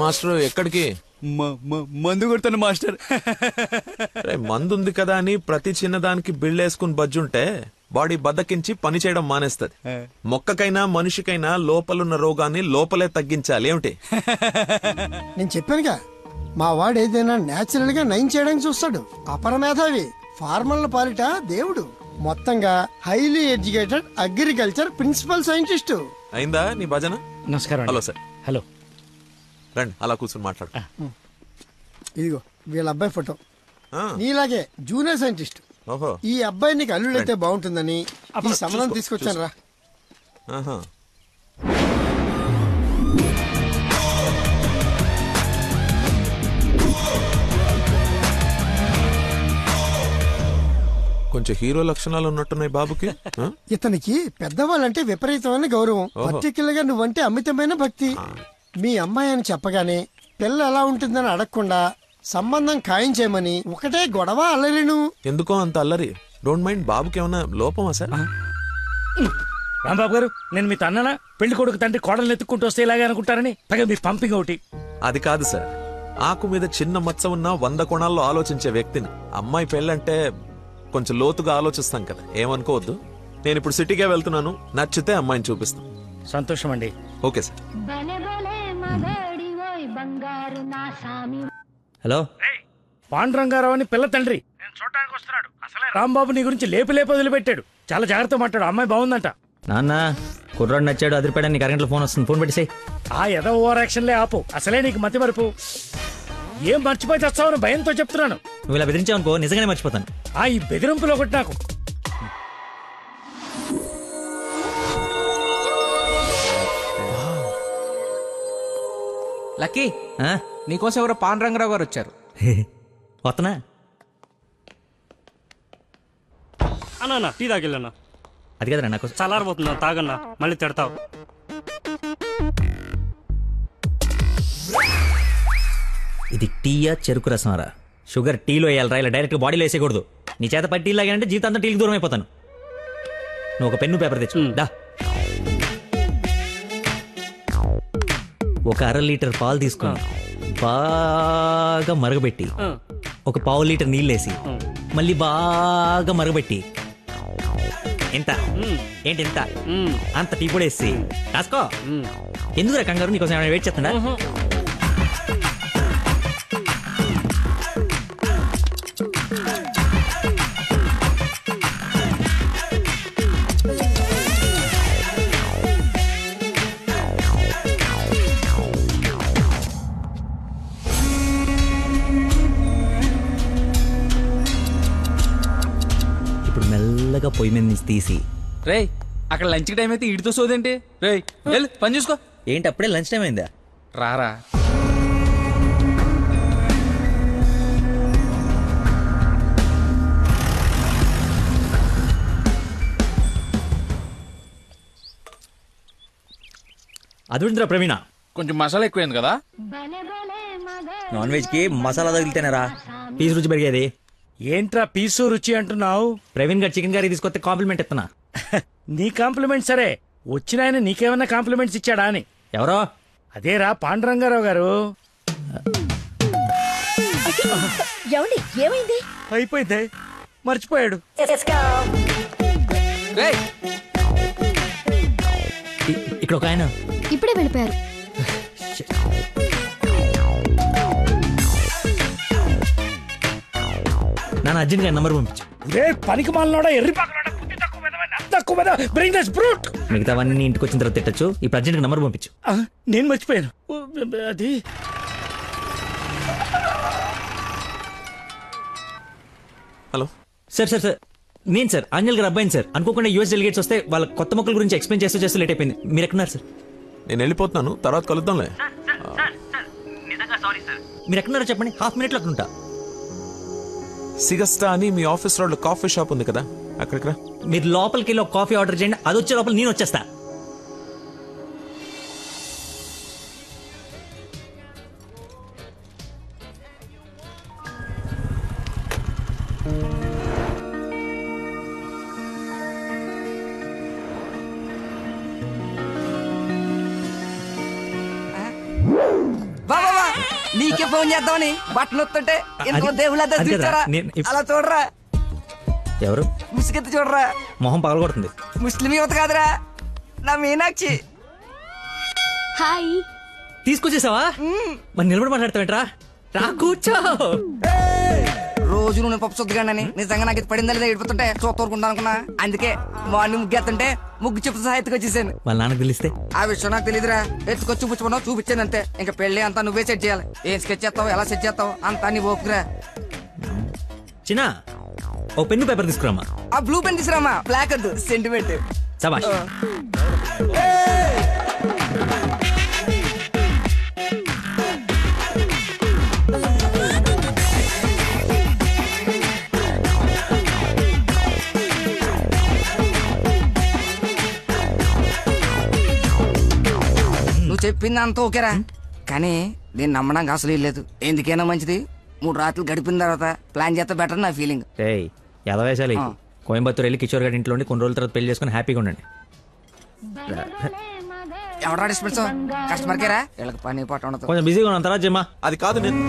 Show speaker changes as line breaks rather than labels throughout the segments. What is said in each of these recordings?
Master ఎక్కడికి?
మందు కొడుతాను master.
మందు ఉంది కదా అని ప్రతి చిన్నదానికి బిళ్ళేసుకుని బజ్జుంటే బాడీ బద్దకించి పని చేయడం మానేస్తది. మొక్కకైనా మనిషికైనా లోపలున్న రోగాన్ని లోపలే తగ్గించాలి. ఏమిటి?
నేను చెప్పానుగా, మా వాడు ఏదైనా నేచురల్ గా నయం చేయడానికి చూస్తాడు. అపరమేధావి, ఫార్మల్ పాలిట దేవుడు. మొత్తంగా highly educated agriculture principal scientist.
అయిందా నీ భజన?
నమస్కారం.
Hello sir.
హలో,
రండి అలా కూర్చొని మాట్లాడు.
ఇదిగో వీళ్ళ అబ్బాయి ఫోటో. నీలాగే జూనియర్ సైంటిస్ట్.
ఓహో,
ఈ అబ్బాయి నీకు అల్లుడైతే బాగుంటుందని ఈ సంబంధం తీసుకొచ్చాను రా.
కొంచెం హీరో లక్షణాలు ఉన్నట్టున్నాయి బాబుకి.
ఇతనికి పెద్దవాళ్ళంటే విపరీతమైన గౌరవం, పర్టికులర్ గా నువ్వంటే అమితమైన భక్తి. మీ అమ్మాయి అని చెప్పగానే పిల్ల ఎలా ఉంటుందని అడగకుండా సంబంధం ఖాయం చేయమని ఒకటే గొడవ అల్లరిను.
ఎందుకో అంత అల్లరి? Don't mind. బాబుకి ఏమన్నా లోపమా సార్?
రాంబాబు గారు, నేను మీ తన్ననా? పెళ్లి కొడుకు తండ్రి కోడలు ఎత్తుకుంటూ వస్తే ఇలాగే అనుకుంటారని పైగా మీ పంపింగ్ ఒకటి.
అది కాదు సార్, ఆకు మీద చిన్న మచ్చ ఉన్న 100 కోణాల్లో ఆలోచించే వ్యక్తిని. అమ్మాయి పెళ్ళంటే కొంచెం లోతుగా ఆలోచిస్తాం కదా, ఏమనుకోవద్దు. నేను ఇప్పుడు సిటీకే వెళ్తున్నాను, నచ్చితే అమ్మాయిని చూపిస్తాను.
సంతోషం అండి.
Okay sir.
హలో,
పాండురంగారావు అని పిల్ల తండ్రి నేను చూడడానికి వస్తున్నాడు. అసలే రాంబాబు నీ గురించి లేపి వదిలిపెట్టాడు. చాలా జాగ్రత్త మాట్లాడు. అమ్మాయి బాగుందంట.
నాన్న కుర్రాడు నచ్చాడు, అదిరిపాడని నీకు అరగంటలో ఫోన్ వస్తుంది. ఫోన్ పెట్టేసాయి.
ఆ ఎదో ఓవర్ యాక్షన్లే ఆపు. అసలే నీకు మతి మరుపు. ఏం మర్చిపోయి తెస్తావని భయంతో చెప్తున్నాను.
నువ్వు ఇలా బెదిరించావనుకో నిజంగానే మర్చిపోతాను.
ఈ బెదిరింపులో ఒకటి నాకు.
లక్కీ, నీకోసం ఎవరో పాండురంగరావు గారు వచ్చారు.
వస్తనా?
అన్నా టీ తాగిల్లన్నా.
అది కదరా నాకు
చల్లారబోతున్నా, తాగన్నా, మళ్ళీ తిడతావు.
ఇది టీయా చెరుకు రసంరా? షుగర్ టీలో వేయాలరా, ఇలా డైరెక్ట్ బాడీలో వేసేయకూడదు. నీ చేత పట్టి టీ లాగానంటే జీవితం టీకి దూరం అయిపోతాను. నువ్వు ఒక పెన్ను పేపర్ తెచ్చు. దా, ఒక 1/2 లీటర్ పాలు తీసుకుని బాగా మరగబెట్టి ఒక 1/4 లీటర్ నీళ్ళేసి మళ్ళీ బాగా మరగబెట్టి ఎంత ఏంటి ఎంత అంత టీ కూడా వేసి రాసుకో. ఎందుకురా కంగారు? నీకోసం ఏమైనా వెయిట్ చేస్తున్నా? మెల్లగా పొయ్యి మీద నుంచి తీసి.
రే, అక్కడ లంచ్ టైం అయితే ఇడితో సోదేంటి? రే వెళ్ళు, పని చూసుకో.
ఏంటి అప్పుడే లంచ్ టైం అయిందా?
రారా.
అదుందిరా ప్రవీణ,
కొంచెం మసాలా ఎక్కువైంది కదా.
నాన్ వెజ్ కి మసాలా తగిలితేనేరా పీస్ రుచి పెరిగేది.
ఏంట్రా పీసు రుచి అంటున్నావు?
ప్రవీణ్ గారు చికెన్ కర్రీ తీసుకొస్తే కాంప్లిమెంట్ ఇస్తున్నా.
నీ కాంప్లిమెంట్ సరే, వచ్చిన ఆయన నీకేమన్నా కాంప్లిమెంట్స్ ఇచ్చాడా అని.
ఎవరో?
అదేరా పాండురంగారావు గారు.
ఏమైంది?
అయిపోయింది, మర్చిపోయాడు.
ఇక్కడ ఒక ఆయన
ఇప్పుడే వెళ్ళిపోయారు.
నాన్న అర్జెంట్ గా నంబర్ పంపించు.
పనికి మాలనోడా, ఎర్రి
మిగతావన్నీ ఇంటికి వచ్చిన తర్వాత తిట్టచ్చు. ఇప్పుడు అర్జెంట్ గా నంబర్ పంపించు.
నేను మర్చిపోయాను అది.
Hello
sir. సార్ సార్ నేను సార్ అంజల్ గారు అబ్బాయిని సార్. అనుకోకుండా యూఎస్ డెలిగేట్స్ వస్తే వాళ్ళ కొత్త మొక్కల గురించి ఎక్స్ప్లెయిన్ చేస్తూ లేట్ అయిపోయింది. మీరు ఎక్కడున్నారు సార్?
నేను వెళ్ళిపోతున్నాను, తర్వాత కలుద్దాంలే.
మీరు ఎక్కడున్నారో చెప్పండి, హాఫ్ మినిట్లో అక్కడ ఉంటా.
సిగస్టా అని మీ ఆఫీస్ రోడ్ లో కాఫీ షాప్ ఉంది కదా, అక్కడికి రా.
మీరు లోపలికి వెళ్ళి ఒక కాఫీ ఆర్డర్ చేయండి, అది వచ్చే లోపల నేను వచ్చేస్తా.
వా
నీకే ఫోన్ చేద్దామని బట్టలు వస్తుంటే ఇంకో
అది-
దేవుళ్ళ
అది కదా,
చూచారా
నేను
అలా చూడరా,
ఎవరు?
ముసుగెత్తి చూడరా.
మొహం పగలగొడుతుంది.
ముస్లిం యువత కాదురా, నా మీనాక్షి.
హాయ్.
తీసుకొచ్చేసావా? మరి నిలబడి మాట్లాడతావేంట్రా? రా కూర్చో.
రోజు నువ్వు పప్పు సొద్దుగానని నిజంగా నాకు ఇది పడిందా లేదా ఏడిపోతుంటే చూస్తూరుకుంటా అనుకున్నా. అందుకే మార్నింగ్ ముగ్గు ఎత్తుంటే ముగ్గు చెప్తూ సహా ఎత్తుకొచ్చేసాను.
వాళ్ళ నాన్నకు తెలిస్తే?
ఆ విషయం నాకు తెలియదురా, ఎత్తుకొచ్చి చూపించుకున్నావు, చూపించాను అంతే. ఇంకా పెళ్లి అంతా నువ్వే సెట్ చేయాలి. ఏం స్కెచ్ చేస్తావు, ఎలా సెట్ చేస్తావు అంతా నీ ఓపుకురా.
చిన్న ఓ పెన్ను పేపర్ తీసుకురామా.
ఆ బ్లూ పెన్ తీసురామా, బ్లాక్ వద్దు, సెంటిమెంట్.
సబాష్.
నువ్వు చెప్పింది అంత ఓకేరా, కానీ నేను నమ్మడానికి అసలు లేదు. ఎందుకైనా మంచిది 3 రాత్రులు గడిపిన తర్వాత ప్లాన్ చేస్తే బెటర్ నా ఫీలింగ్.
ఏయ్ ఎదవేశాలి. కోయంబత్తూర్ వెళ్ళి కిషోర్ గారి ఇంట్లో ఉండి కొన్ని రోజుల తర్వాత పెళ్లి చేసుకుని హ్యాపీగా ఉండండి.
ఎవరా డిస్పెన్స్ కస్టమర్ కేరా, వీళ్ళకి పని పాట ఉండదు.
కొంచెం బిజీగా ఉన్నాను, తర్వాత జమ్మా.
అది కాదు నేను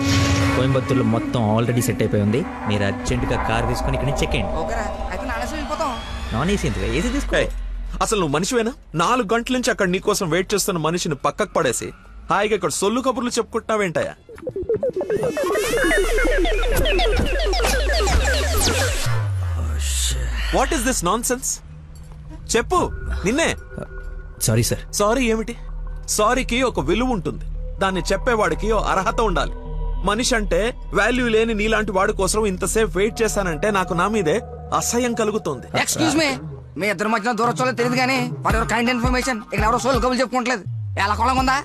కోయంబత్తూర్లో మొత్తం ఆల్రెడీ సెట్ అయిపోయి ఉంది. మీరు అర్జెంటుగా కార్ తీసుకుని ఇక్కడ నుంచి చెక్ అయ్యండి.
ఓకేరా, అయితే నా అనవసరం వెళ్ళిపోతాం.
నాన్ ఏసీ ఎందుకు, ఏసీ తీసుకో.
ఏయ్, అసలు నువ్వు మనిషివేనా? 4 గంటల నుంచి అక్కడ నీకోసం వెయిట్ చేస్తున్న మనిషిని పక్కకు పడేసి హాయిగా ఇక్కడ సొల్లు కబుర్లు చెప్పుకుంటున్నావేంటయా? What is this nonsense? చెప్పు, నిన్నే.
Sorry sir.
సారీ ఏమిటి? సారీకి ఒక విలువ ఉంటుంది, దాన్ని చెప్పేవాడికి ఓ అర్హత ఉండాలి. మనిషి అంటే వాల్యూ లేని నీలాంటి వాడి కోసం ఇంతసేపు వెయిట్ చేశానంటే నాకు నా మీదే అసహ్యం కలుగుతుంది.
ఎక్స్క్యూజ్ మీ, మీ ఇద్దరు మధ్యన దూరం చూడలేదు తెలియదు కానీ వాడు ఎవరు కైండ్ ఇన్ఫర్మేషన్ ఇక్కడ ఎవరో సోల్ కబులు చెప్పుకోవట్లేదు. ఎలా కొలం ఉందా?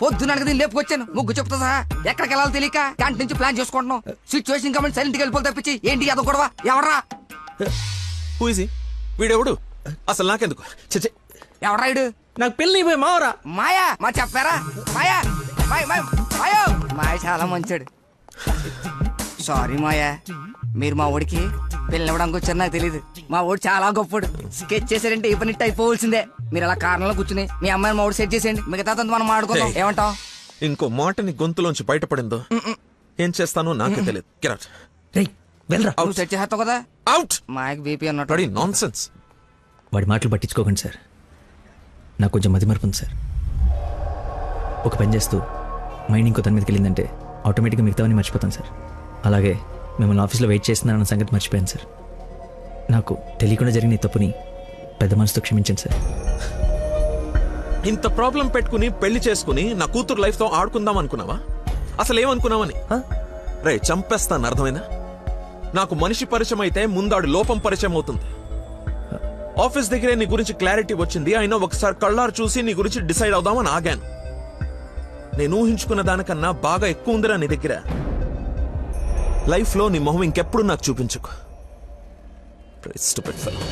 పొద్దున అడిగి దీన్ని లేపుకొచ్చాను, ముగ్గు చెప్తా సహా ఎక్కడికి వెళ్ళాలో తెలియక క్యాంటీన్ నుంచి ప్లాన్ చేసుకుంటున్నాం. సిచ్యువేషన్ కమెంట్ సైలెంట్కి వెళ్ళిపోతే తప్పించి ఏంటి అదో గొడవ? ఎవరా
హూజీ వీడెవడు? అసలు నాకెందుకు? చచ్చే,
ఎవరా ఇడు?
నాకు పెళ్లి పోయి మావరా.
మాయా, మా చెప్పారా? మాయా, మాయో, మాయ చాలా మంచాడు. సారీ మాయా, మీరు మా ఓడికి పెళ్ళివ్వడానికి వచ్చారు నాకు తెలియదు. మా ఓడి చాలా గొప్పడు. స్కెచ్ చేశారంటే ఈ పని అయిపోవలసిందే. మీరు అలా కారణంలో కూర్చుని మీ అమ్మాయిని మా ఓడి సెట్ చేసేయండి, మిగతా మనం మాడుకుందాం. ఏమంటావు?
ఇంకో మాటని గొంతులోంచి బయటపడిందో ఏం చేస్తానో నాకే తెలియదు. Get out.
రేయ్ వెళ్ళరా.
నువ్వు సెట్ చేస్తావు కదా.
Out.
మాయకి బీపీ అన్నట్టు.
Bloody nonsense.
వాడి మాటలు పట్టించుకోకండి సార్, నాకు కొంచెం మతిమరుపు ఉంది సార్. ఒక పని చేస్తూ మైండ్ ఇంకో తన మీదకి వెళ్ళిందంటే ఆటోమేటిక్గా మిగతావన్నీ మర్చిపోతాను సార్. అలాగే మిమ్మల్ని ఆఫీస్లో వెయిట్ చేస్తున్నానన్న సంగతి మర్చిపోయాను సార్. నాకు తెలియకుండా జరిగిన ఈ తప్పుని పెద్ద మనసుతో క్షమించండి సార్.
ఇంత ప్రాబ్లం పెట్టుకుని పెళ్లి చేసుకుని నా కూతురు లైఫ్ తో ఆడుకుందాం అనుకున్నావా? అసలు ఏమనుకున్నావని? రే చంపేస్తాను, అర్థమైందా? నాకు మనిషి పరిచయం అయితే ముందాడు లోపం పరిచయం అవుతుంది. ఆఫీస్ దగ్గరే నీ గురించి క్లారిటీ వచ్చింది, అయినా ఒకసారి కళ్ళారు చూసి నీ గురించి డిసైడ్ అవుదామని ఆగాను. నేను ఊహించుకున్న దానికన్నా బాగా ఎక్కువ ఉందిరా నీ దగ్గర. లైఫ్ లో నీ మొహం ఇంకెప్పుడు నాకు చూపించుకో. Stupid fellow.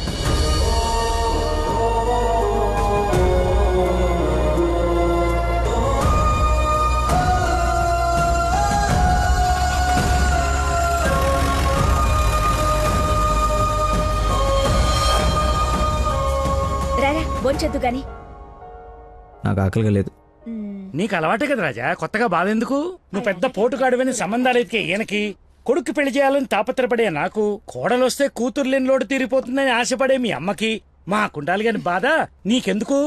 రారా బొంచొద్దు గాని.
నాకు ఆకలిగా లేదు.
నీకు అలవాటే కదా రాజా, కొత్తగా బాధ ఎందుకు? నువ్వు పెద్ద పోటుగాడువని సంబంధాలు ఎత్తికే ఈయనకి, కొడుకు పెళ్లి చేయాలని తాపత్రపడే నాకు, కోడలొస్తే కూతురు లేని లోటు తీరిపోతుందని ఆశపడే మీ అమ్మకి, మాకుండాలి గాని బాధ నీకెందుకు?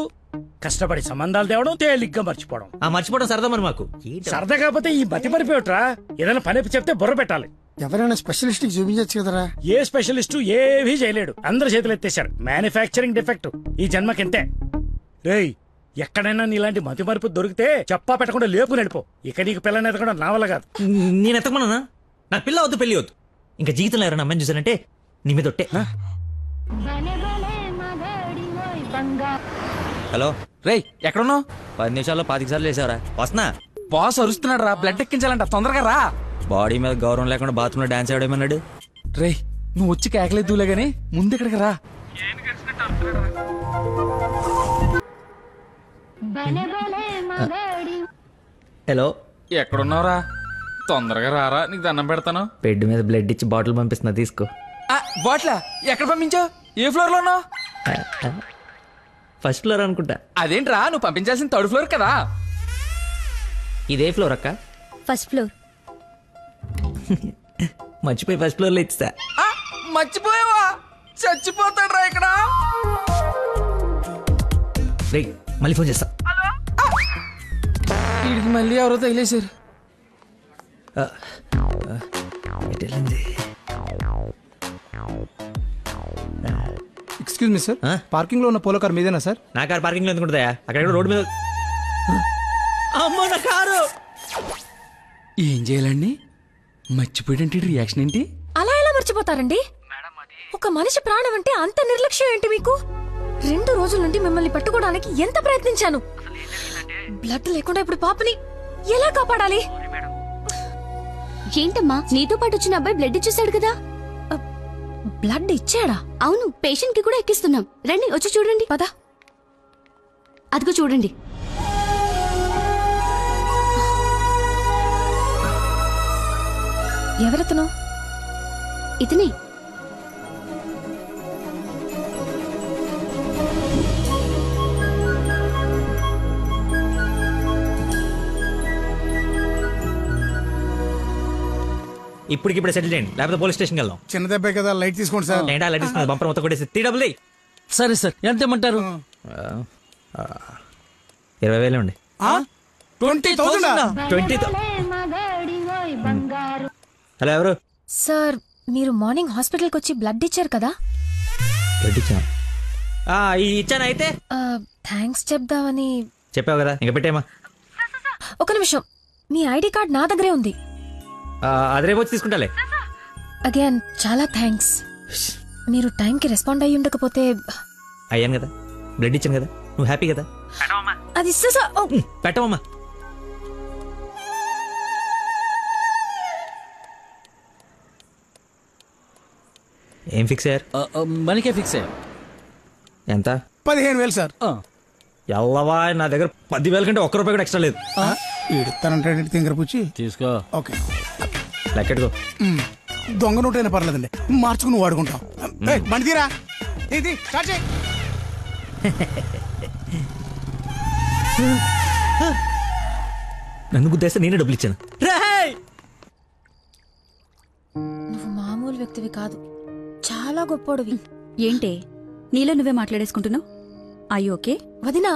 కష్టపడి సంబంధాలు తేవడం, తేలిగ్గా మర్చిపోవడం.
ఆ మర్చిపోవడం సరదా మరి మాకు.
సరదా కాకపోతే ఈ మతి మరిపోయట్రా. ఏదైనా పని చెప్తే బుర్ర పెట్టాలి.
ఎవరైనా స్పెషలిస్ట్ కి చూపించచ్చు కదరా.
ఏ స్పెషలిస్టు ఏవీ చేయలేడు, అందరు చేతులు ఎత్తేశారు. మ్యానుఫ్యాక్చరింగ్ డిఫెక్ట్ ఈ జన్మకింతే. రేయ్, ఎక్కడైనా నీలాంటి మతి మరుపు దొరికితే చెప్పా పెట్టకుండా లేపు నడిపో. ఇక నీకు పిల్లని ఎతకడం నా వల్ల కాదు.
నేను ఎత్తకమన్నా? నాకు పిల్ల వద్దు, పెళ్లి వద్దు. ఇంకా జీవితంలో ఎవరైనా అమ్మాయిని చూసానంటే నీ మీద ఒట్టే. హలో
రేయ్ ఎక్కడున్నావు?
10 నిమిషాల్లో 25 సార్లు వేసావరా. వస్తున్నా.
బాస్ అరుస్తున్నాడు రా, బ్లడ్ ఎక్కించాలంట, తొందరగా రా.
బాడీ మీద గౌరవం లేకుండా బాత్రూంలో డాన్స్ ఆడేమన్నాడు.
రేయ్ నువ్వు వచ్చి కేకలేదులే గానీ ముందు ఇక్కడికి రా.
హలో
ఎక్కడున్నావురా? తొందరగా రారా, నీకు దండం పెడతాను.
బెడ్ మీద బ్లడ్ ఇచ్చి బాటిల్ పంపిస్తున్నా, తీసుకో.
బాట్లా ఎక్కడ పంపించావు? ఏ ఫ్లోర్ లో ఉన్నావు?
ఫస్ట్ ఫ్లోర్ అనుకుంటా.
అదేంట్రా, నువ్వు పంపించాల్సిన 3rd ఫ్లోర్ కదా.
ఇదే ఫ్లోర్ అక్క?
First floor.
మర్చిపోయి ఫస్ట్ ఫ్లోర్ లో ఇస్తా.
మర్చిపోయావా? చచ్చిపోతాడు రా ఇక్కడ.
రేయ్ మళ్ళీ ఫోన్ చేస్తా.
వీడికి మళ్ళీ ఎవరో తగిలేశారు.
ఎక్స్క్యూజ్ మీ సార్, పార్కింగ్ లో ఉన్న పోలో కార్ మీదేనా సార్?
నా కారు పార్కింగ్ లో ఎందుకుంటుందా? అక్కడ రోడ్డు మీద. అమ్మో నా కారు.
ఏం చేయాలండి? మర్చిపోయాడంటే రియాక్షన్ ఏంటి?
అలా ఎలా మర్చిపోతారండి? ఒక మనిషి ప్రాణం అంటే అంత నిర్లక్ష్యం ఏంటి మీకు? 2 రోజుల నుండి మిమ్మల్ని పట్టుకోవడానికి ఎంత ప్రయత్నించాను. బ్లడ్ లేకుండా ఇప్పుడు పాపని ఎలా కాపాడాలి?
ఏంటమ్మా, నీతో పాటు వచ్చిన అబ్బాయి బ్లడ్ ఇచ్చేసాడు కదా?
బ్లడ్ ఇచ్చాడా?
అవును, పేషెంట్ కి కూడా ఎక్కిస్తున్నాం. రండి వచ్చి చూడండి.
పద.
అదిగో చూడండి.
ఎవరతను?
ఇతనే.
ఇప్పటికిప్పుడు సెటిల్ చేయండి, లేకపోతే పోలీస్ స్టేషన్కి వెళ్దాం.
చిన్న దెబ్బే కదా, లైట్ తీసుకోండి సార్.
ఏంటా లైట్ తీసుకుని బంపర్ మొత్తం కొట్టేసి 3 డబ్బులు.
సరే సార్, ఎంత ఇమ్మంటారు?
20,000 ఉండి.
20,000?
20,000. హలో, ఎవరు?
సార్, మీరు మార్నింగ్ హాస్పిటల్కి వచ్చి బ్లడ్ ఇచ్చారు కదా?
బ్లడ్ ఇచ్చాను. ఇచ్చాను. అయితే
థ్యాంక్స్ చెప్దామని.
చెప్పావు కదా, ఇంకా పెట్టేమా.
ఒక నిమిషం, మీ ఐడి కార్డ్ నా దగ్గరే ఉంది.
అది రేపు వచ్చి తీసుకుంటాలే.
అగైన్ చాలా థ్యాంక్స్. మీరు టైంకి రెస్పాండ్ అయ్యి ఉండకపోతే.
అయ్యాను కదా, బ్లడ్ ఇచ్చాను కదా, నువ్వు హ్యాపీ కదా.
అది
పెట్టవమ్మా. ఏం ఫిక్స్ అయ్యారు?
మనకే ఫిక్స్ అయ్యారు.
ఎంత?
15,000 సార్.
ఎల్లవా, నా దగ్గర 10,000 కంటే ₹1 కూడా ఎక్స్ట్రా లేదు.
ఇడతానంటే తింగర పుచ్చి
తీసుకో.
ఓకే,
లెక్కెట్టుకో.
దొంగ నోట్ అయినా పర్లేదండి, మార్చుకుని వాడుకుంటాం. బండి తీరా, ఇది స్టార్ట్ చేయి.
నన్ను గుద్దేస్తే నేనే డబ్బులు ఇచ్చాను.
నువ్వు మామూలు వ్యక్తివి కాదు, చాలా గొప్పోడివి.
ఏంటే నీలో నువ్వే మాట్లాడేసుకుంటున్నావు? I okay?
వదినా,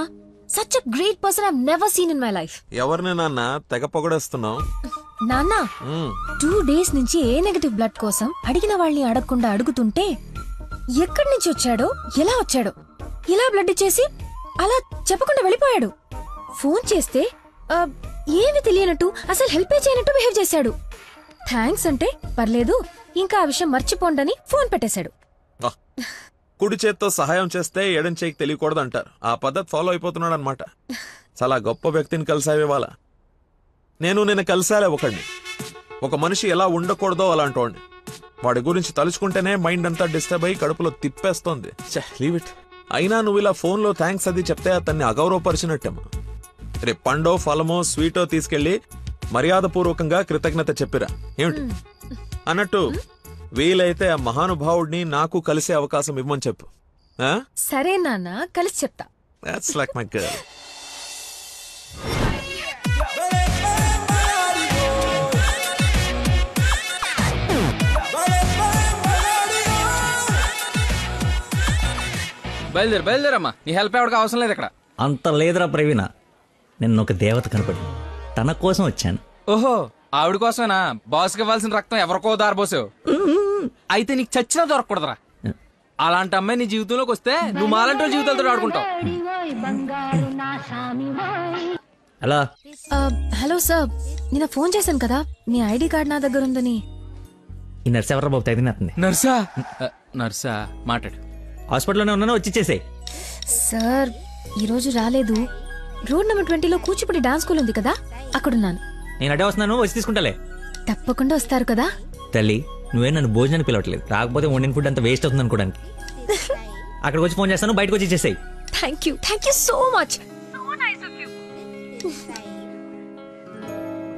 such a great person I have never seen in my life.
ఎవరిని నాన్న తెగ పొగడేస్తున్నావు?
నాన్న, 2 days నుంచి ఏ నెగటివ్ బ్లడ్ కోసం అడిగిన వాళ్ళని అడగకుండా అడుగుతుంటే ఎక్కడి నుంచి వచ్చాడో, ఎలా వచ్చాడో, ఇలా బ్లడ్ ఇచ్చేసి అలా చెప్పకుండా వెళ్ళిపోయాడు. ఫోన్ చేస్తే ఏమి తెలియనట్టు, అసలు హెల్ప్ చేయనట్టు బిహేవ్ చేశాడు. థ్యాంక్స్ అంటే పర్లేదు, ఇంకా ఆ విషయం మర్చిపోండని ఫోన్ పెట్టేశాడు.
కుడి చేత్తో సహాయం చేస్తే ఎడం చేయికి తెలియకూడదు అంటారు. ఆ పద్ధతి ఫాలో అయిపోతున్నాడు అనమాట. చాలా గొప్ప వ్యక్తిని కలిసావే ఇవాళ. నేను నిన్ను కలిసాలే ఒకడిని. ఒక మనిషి ఎలా ఉండకూడదో అలాంటి వాడిని. వాడి గురించి తలుచుకుంటేనే మైండ్ అంతా డిస్టర్బ్ అయ్యి కడుపులో తిప్పేస్తోంది. Leave it. అయినా నువ్వు ఇలా ఫోన్లో థ్యాంక్స్ అది చెప్తే అతన్ని అగౌరవపరిచినట్టేమో. రేపు పండో ఫలమో స్వీటో తీసుకెళ్లి మర్యాదపూర్వకంగా కృతజ్ఞత చెప్పిరా. ఏమిటి అన్నట్టు వీలైతే ఆ మహానుభావుడిని నాకు కలిసే అవకాశం ఇవ్వమని చెప్పు.
సరే నాన్న, కలిసి చెప్తా.
That's like my girl.
బయలుదేరమ్మా, నీ హెల్ప్ ఎవరికి అవసరం లేదు ఇక్కడ.
అంత లేదురా ప్రవీణ, నిన్న ఒక దేవత కనపడి తన కోసం వచ్చాను.
ఓహో, ఆవిడ కోసమేనా? బాస్కి ఇవ్వాల్సిన రక్తం ఎవరికో దారబోసావు. అయితే నీకు చచ్చినా దొరకకూడదురా. అలాంటి అమ్మాయి నీ జీవితంలోకి వస్తే నువ్వు మాలాంటి వాళ్ళ జీవితాలతో ఆడుకుంటావు.
హలో.
హలో సార్, నిన్న ఫోన్ చేశాను కదా, మీ ఐడి కార్డ్ నా దగ్గర ఉందని.
ఈ నర్స్ ఎవరా బాబు తగినట్టుంది?
నర్సా? నర్సా మాట్లాడు.
హాస్పిటల్లోనే ఉన్నాను, వచ్చి ఇచ్చేసేయ్.
సార్, ఈరోజు రాలేదు. రోడ్ నెంబర్ 20లో కూచిపూడి డాన్స్ స్కూల్ ఉంది కదా, అక్కడున్నాను.
నేను అడే వస్తున్నాను, వచ్చి తీసుకుంటాలే.
తప్పకుండా వస్తారు కదా.
తల్లి, నువ్వే నన్ను భోజనానికి పిలవట్లేదు. రాకపోతే వండిన ఫుడ్ అంత వేస్ట్ అవుతుంది అనుకోడానికి. అక్కడికి వచ్చి ఫోన్ చేస్తాను, బయటకు వచ్చి ఇచ్చేసేయ్.
Thank you so much.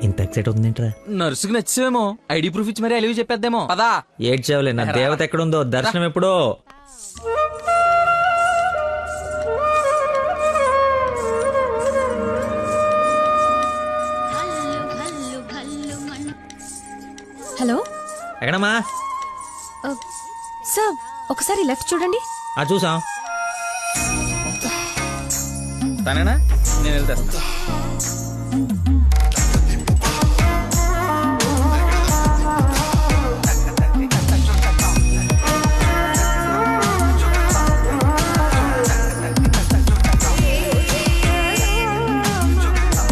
ఇంత ఎక్సైట్ అవుతుంది ఏంట్రా?
నర్సుకి నచ్చేమో, ఐడి ప్రూఫ్ ఇచ్చి మరీ అలివి చెప్పేద్దేమో. పదా.
ఏడ్చేవలే, నా దేవత ఎక్కడుందో దర్శనం ఎప్పుడో. మేడమా
సార్ ఒకసారి లెఫ్ట్ చూడండి.
చూసాం.
తనేనా? నేను వెళ్తా.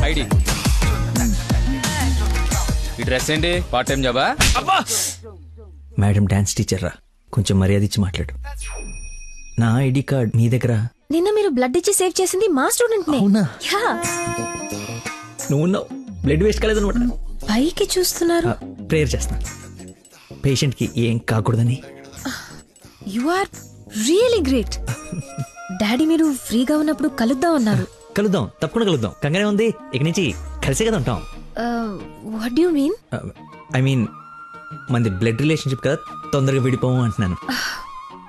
ఐడి ఈ డ్రెస్ ఏంటి? పార్ట్ టైం జాబా?
మేడం డాన్స్ టీచర్ రా, కొంచెం మర్యాద ఇచ్చి మాట్లాడు. నా ఐడి కార్డ్ మీ దగ్గర.
నిన్న మీరు బ్లడ్ ఇచ్చి సేవ్ చేసింది మా స్టూడెంట్ నే.
అవునా?
యా.
నువ్వు బ్లడ్ వేస్ట్ కాలేదనమాట.
పైకి చూస్తున్నారు.
ప్రేయర్ చేస్తా పేషెంట్ కి ఏం కాకూడదని.
You are really great. Daddy మీరు ఫ్రీగా ఉన్నప్పుడు కలుద్దాం అన్నారు.
కలుద్దాం, తప్పకుండా కలుద్దాం. కంగానే ఉంది, ఇక నుంచి కలిసే కదా ఉంటాం.
What you mean?
I mean మనది బ్లడ్ రిలేషన్షిప్ కదా, తొందరగా విడిపోము అంటున్నాను.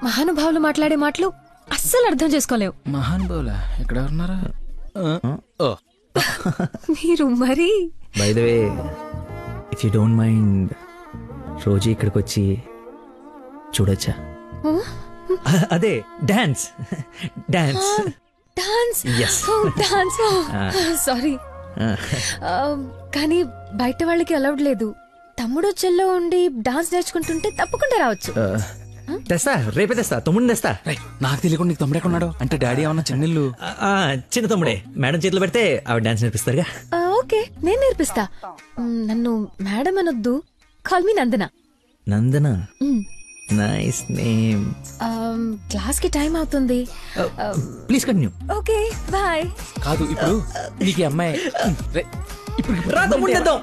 మహానుభావులు మాట్లాడే మాటలు అస్సలు అర్థం చేసుకోలేవు.
మహానుభావులా? ఎక్కడ ఉన్నారా?
మీరు మరి.
By the way, if you don't mind, రోజు ఇక్కడికి వచ్చి చూడొచ్చా? అదే dance. Dance
dance.
Yes.
Dance. Sorry, కానీ బయట వాళ్ళకి అలౌడ్ లేదు. తమ్ముడు చెల్లో ఉండి డాన్స్ నేర్చుకుంటుంటే తప్పకుండా రావచ్చు.
తెస్తా, రేపే తెస్తా. తమ్ముడిని తెస్తా.
నాకు తెలియకుండా నీకు తమ్ముడు ఎక్కడున్నాడు? అంటే డాడీ ఏమన్నా చెన్నెళ్ళు?
చిన్న తమ్ముడే. మేడం చేతిలో పెడితే ఆవిడ డాన్స్ నేర్పిస్తారుగా.
ఓకే, నేను నేర్పిస్తా. నన్ను మేడం అనొద్దు, call me Nandana.
Nandana, nice name.
Class కి టైం అవుతుంది.
Please continue.
Okay, bye.
కాదు, ఇప్పుడు నీకు ఈ అమ్మాయి
రా తమ్ముడిని తెద్దాం.